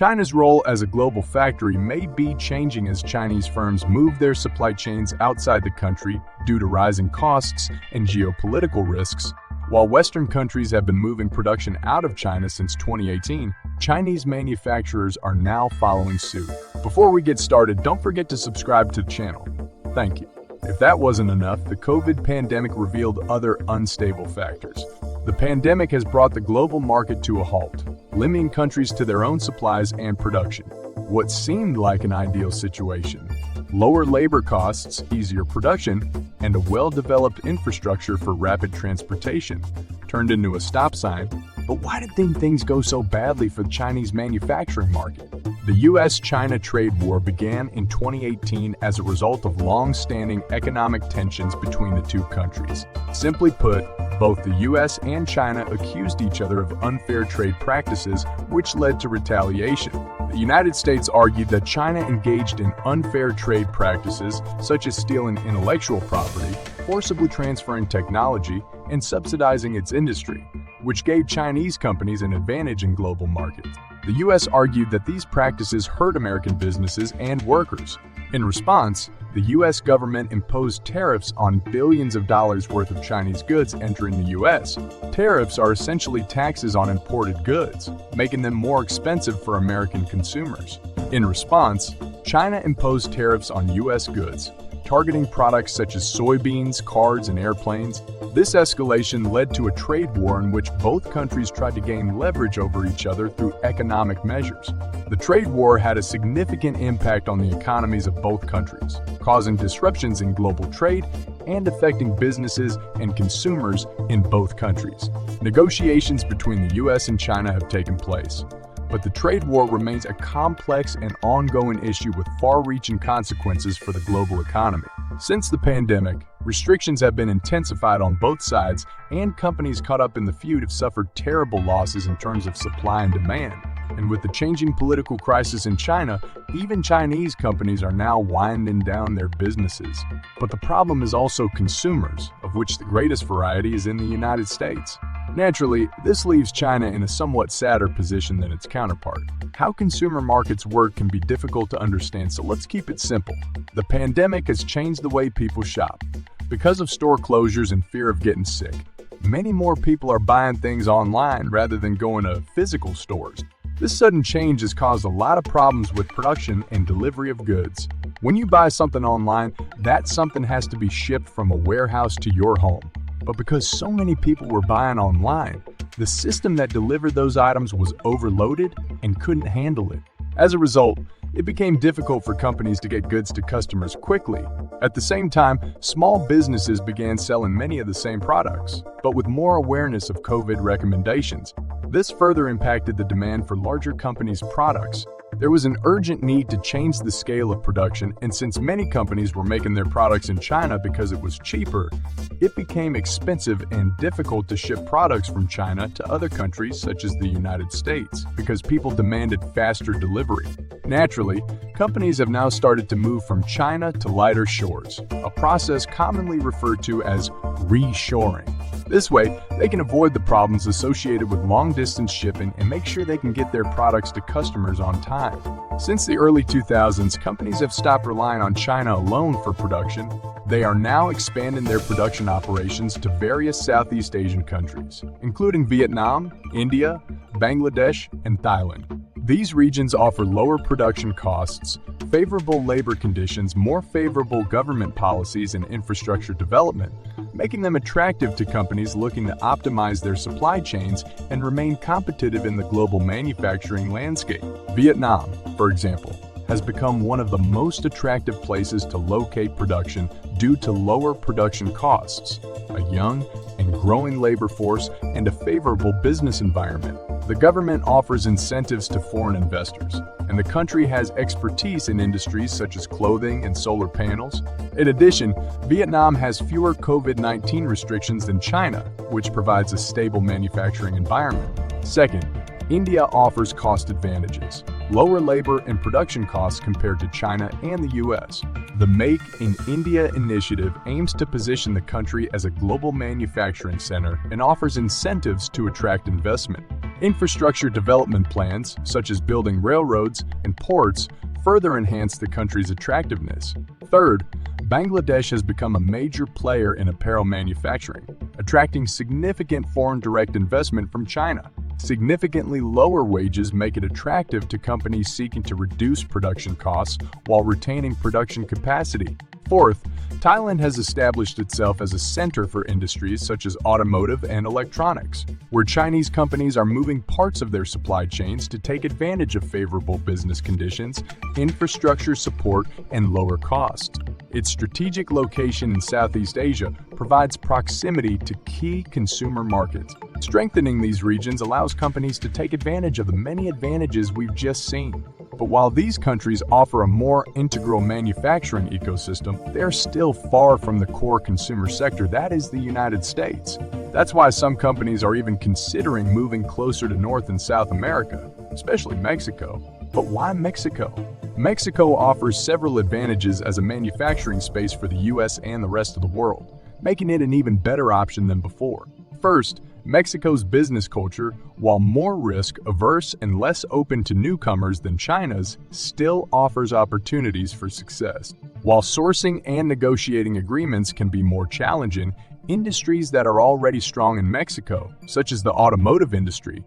China's role as a global factory may be changing as Chinese firms move their supply chains outside the country due to rising costs and geopolitical risks. While Western countries have been moving production out of China since 2018, Chinese manufacturers are now following suit. Before we get started, don't forget to subscribe to the channel. Thank you. If that wasn't enough, the COVID pandemic revealed other unstable factors. The pandemic has brought the global market to a halt, limiting countries to their own supplies and production. What seemed like an ideal situation, lower labor costs, easier production, and a well-developed infrastructure for rapid transportation, turned into a stop sign. But why did things go so badly for the Chinese manufacturing market? The US-China trade war began in 2018 as a result of long-standing economic tensions between the two countries. Simply put, both the US and China accused each other of unfair trade practices, which led to retaliation. The United States argued that China engaged in unfair trade practices, such as stealing intellectual property, forcibly transferring technology, and subsidizing its industry, which gave Chinese companies an advantage in global markets. The U.S. argued that these practices hurt American businesses and workers. In response, the U.S. government imposed tariffs on billions of dollars worth of Chinese goods entering the U.S. Tariffs are essentially taxes on imported goods, making them more expensive for American consumers. In response, China imposed tariffs on U.S. goods, targeting products such as soybeans, cars, and airplanes. This escalation led to a trade war in which both countries tried to gain leverage over each other through economic measures. The trade war had a significant impact on the economies of both countries, causing disruptions in global trade and affecting businesses and consumers in both countries. Negotiations between the U.S. and China have taken place, but the trade war remains a complex and ongoing issue with far-reaching consequences for the global economy. Since the pandemic, restrictions have been intensified on both sides, and companies caught up in the feud have suffered terrible losses in terms of supply and demand. And with the changing political crisis in China, even Chinese companies are now winding down their businesses. But the problem is also consumers, of which the greatest variety is in the United States. Naturally, this leaves China in a somewhat sadder position than its counterpart. How consumer markets work can be difficult to understand, so let's keep it simple. The pandemic has changed the way people shop. Because of store closures and fear of getting sick, many more people are buying things online rather than going to physical stores. This sudden change has caused a lot of problems with production and delivery of goods. When you buy something online, that something has to be shipped from a warehouse to your home. But because so many people were buying online, the system that delivered those items was overloaded and couldn't handle it. As a result, it became difficult for companies to get goods to customers quickly. At the same time, small businesses began selling many of the same products, but with more awareness of COVID recommendations. This further impacted the demand for larger companies' products. There was an urgent need to change the scale of production, and since many companies were making their products in China because it was cheaper, it became expensive and difficult to ship products from China to other countries such as the United States because people demanded faster delivery. Naturally, companies have now started to move from China to lighter shores, a process commonly referred to as reshoring. This way, they can avoid the problems associated with long-distance shipping and make sure they can get their products to customers on time. Since the early 2000s, companies have stopped relying on China alone for production. They are now expanding their production operations to various Southeast Asian countries, including Vietnam, India, Bangladesh, and Thailand. These regions offer lower production costs, favorable labor conditions, more favorable government policies, and infrastructure development, making them attractive to companies looking to optimize their supply chains and remain competitive in the global manufacturing landscape. Vietnam, for example, has become one of the most attractive places to locate production due to lower production costs, a young and growing labor force, and a favorable business environment. The government offers incentives to foreign investors, and the country has expertise in industries such as clothing and solar panels. In addition, Vietnam has fewer COVID-19 restrictions than China, which provides a stable manufacturing environment. Second, India offers cost advantages, lower labor and production costs compared to China and the US. The Make in India initiative aims to position the country as a global manufacturing center and offers incentives to attract investment. Infrastructure development plans, such as building railroads and ports, further enhance the country's attractiveness. Third, Bangladesh has become a major player in apparel manufacturing, attracting significant foreign direct investment from China. Significantly lower wages make it attractive to companies seeking to reduce production costs while retaining production capacity. Fourth, Thailand has established itself as a center for industries such as automotive and electronics, where Chinese companies are moving parts of their supply chains to take advantage of favorable business conditions, infrastructure support, and lower costs. Its strategic location in Southeast Asia provides proximity to key consumer markets. Strengthening these regions allows companies to take advantage of the many advantages we've just seen. But while these countries offer a more integral manufacturing ecosystem, they are still far from the core consumer sector that is the United States. That's why some companies are even considering moving closer to North and South America, especially Mexico. But why Mexico? Mexico offers several advantages as a manufacturing space for the US and the rest of the world, making it an even better option than before. First, Mexico's business culture, while more risk-averse and less open to newcomers than China's, still offers opportunities for success. While sourcing and negotiating agreements can be more challenging, industries that are already strong in Mexico, such as the automotive industry,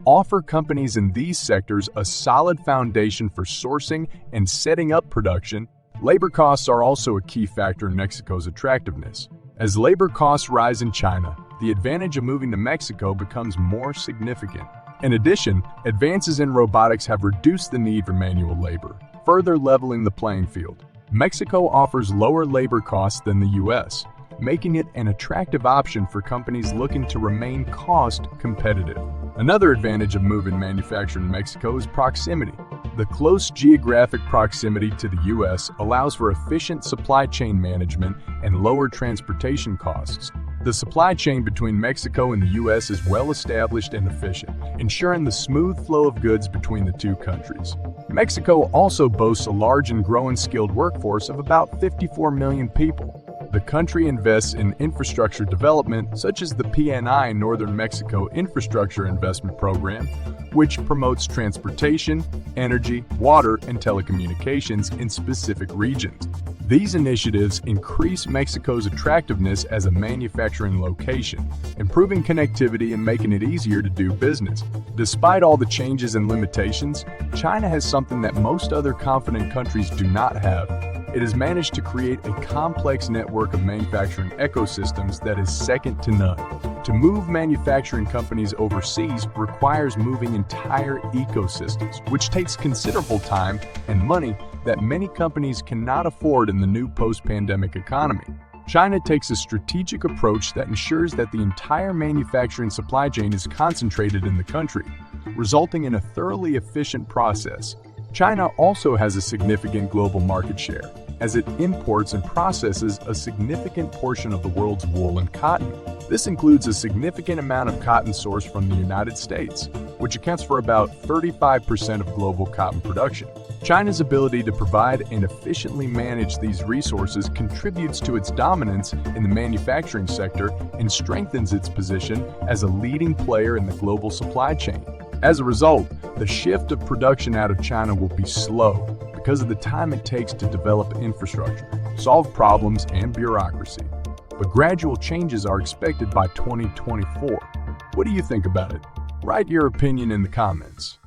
offer companies in these sectors a solid foundation for sourcing and setting up production. Labor costs are also a key factor in Mexico's attractiveness. As labor costs rise in China, the advantage of moving to Mexico becomes more significant. In addition, advances in robotics have reduced the need for manual labor, further leveling the playing field. Mexico offers lower labor costs than the US, making it an attractive option for companies looking to remain cost competitive. Another advantage of moving manufacturing in Mexico is proximity. The close geographic proximity to the U.S. allows for efficient supply chain management and lower transportation costs. The supply chain between Mexico and the U.S. is well established and efficient, ensuring the smooth flow of goods between the two countries. Mexico also boasts a large and growing skilled workforce of about 54 million people. The country invests in infrastructure development, such as the PNI Northern Mexico Infrastructure Investment Program, which promotes transportation, energy, water, and telecommunications in specific regions. These initiatives increase Mexico's attractiveness as a manufacturing location, improving connectivity and making it easier to do business. Despite all the changes and limitations, China has something that most other confident countries do not have. It has managed to create a complex network of manufacturing ecosystems that is second to none. To move manufacturing companies overseas requires moving entire ecosystems, which takes considerable time and money that many companies cannot afford in the new post-pandemic economy. China takes a strategic approach that ensures that the entire manufacturing supply chain is concentrated in the country, resulting in a thoroughly efficient process. China also has a significant global market share, as it imports and processes a significant portion of the world's wool and cotton. This includes a significant amount of cotton sourced from the United States, which accounts for about 35% of global cotton production. China's ability to provide and efficiently manage these resources contributes to its dominance in the manufacturing sector and strengthens its position as a leading player in the global supply chain. As a result, the shift of production out of China will be slow because of the time it takes to develop infrastructure, solve problems, and bureaucracy. But gradual changes are expected by 2024. What do you think about it? Write your opinion in the comments.